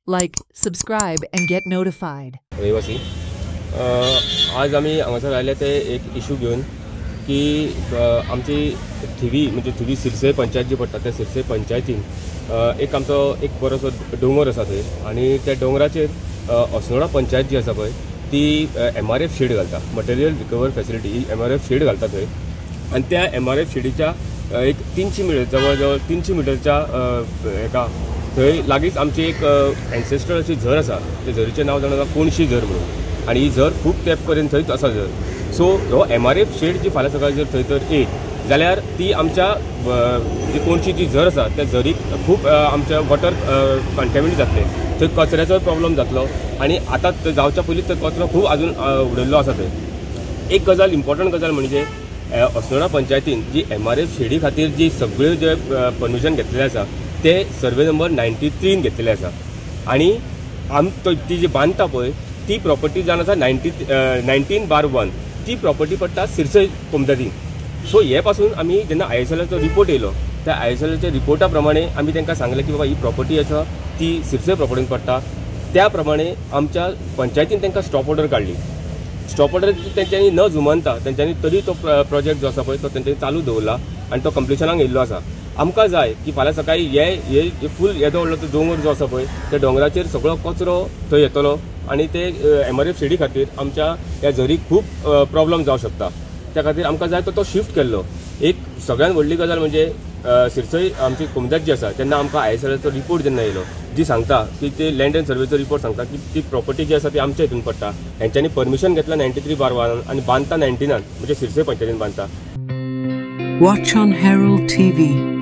Like, subscribe, and get notified. रहिवासी आज आम्ही हांगासर आयले ते एक इशू घेवन की आमची थिवी म्हणजे थिवी सिरसय पंचायत जी पडटा त्या सिरसय पंचायतीन एक आमचो एक बरोसो डोंगर आसा थंय आनी त्या डोंगराचेर अस्नोडा पंचायत जी आसा पळय ती MRF शेड घालता, मटेरियल रिकवर फॅसिलिटी ही MRF शेड घालता थंय. आनी त्या MRF शेडीच्या एक 300 मीटर जवळ जवळ 300 मीटरच्या एका थंय लागींच आमची एक एन्सेस्ट्रल अशी झर आसा. त्या झरीचें नांव जाणा कोणशी झर म्हणून, आनी ही झर खूब तेंप पर्यंत थंयच आसा झर. सो हो MRF शेड जी फाल्यां सकाळी जर थंय तर येत जाल्यार ती आमच्या जी कोणशी जी झर आसा त्या झरीक खूब आमच्या वॉटर कंटेमिनेट जातले, थंय कचऱ्याचो प्रॉब्लम जातलो. आनी आतां जावच्या पयलींच तर कचरो खूब आजून उडयल्लो आसा थंय. एक गजाल इम्पॉर्टंट गजाल म्हणजे अस्नोडा पंचायतीन जी MRF शेडी खातीर जी सगळ्यो जे परमिशन घेतलेलें आसा ते सर्वे नंबर 93 घेतलेले आसा. आनी ती जी बांदता पळय ती प्रॉपर्टी जावन आसा 19/1. ती प्रॉपर्टी पडटा सिरसय कोमदादीन. सो हे पासून आमी जेन्ना ISLचो रिपोर्ट येयलो त्या ISLच्या रिपोर्टा प्रमाणे आमी तांकां सांगलें की बाबा ही प्रॉपर्टी आसा ती सिरसय प्रॉपर्टीन पडटा. त्या प्रमाणे आमच्या पंचायतीन तांकां स्टॉप ऑर्डर काडली. स्टॉप ऑर्डर तेंच्यांनी न जुमानता तेंच्यांनी तरी तो प्रोजेक्ट जो आसा पळय तो तेंच्यांनी चालू दवरला आनी तो कंप्लिशनाक येयल्लो आसा. आमकां जाय की फाल्यां सकाळी हे फूल येदो व्हडलो तो डोंगर जो आसा पळय त्या डोंगराचेर सगळो कचरो थंय येतलो आनी ते MRF शेडी खातीर आमच्या ह्या झरीक खूब प्रॉब्लम जावं शकता. त्या खातीर आमकां जाय तो शिफ्ट केल्लो. एक सगळ्यात व्हडली गजाल म्हणजे सिरसय आमची कोमदाद जी आसा तेन्ना आमकां ISLचो रिपोर्ट जेन्ना येयलो जी सांगता की ते लँड एंड सर्वेचो रिपोर्ट सांगता की ती प्रॉपर्टी जी आसा ती आमच्या हितून पडटा. हेंच्यांनी परमिशन घेतला 93/1 आनी बांदता 99 म्हणजे सिरसय पंचायतीन बांदता. Watch on Herald TV.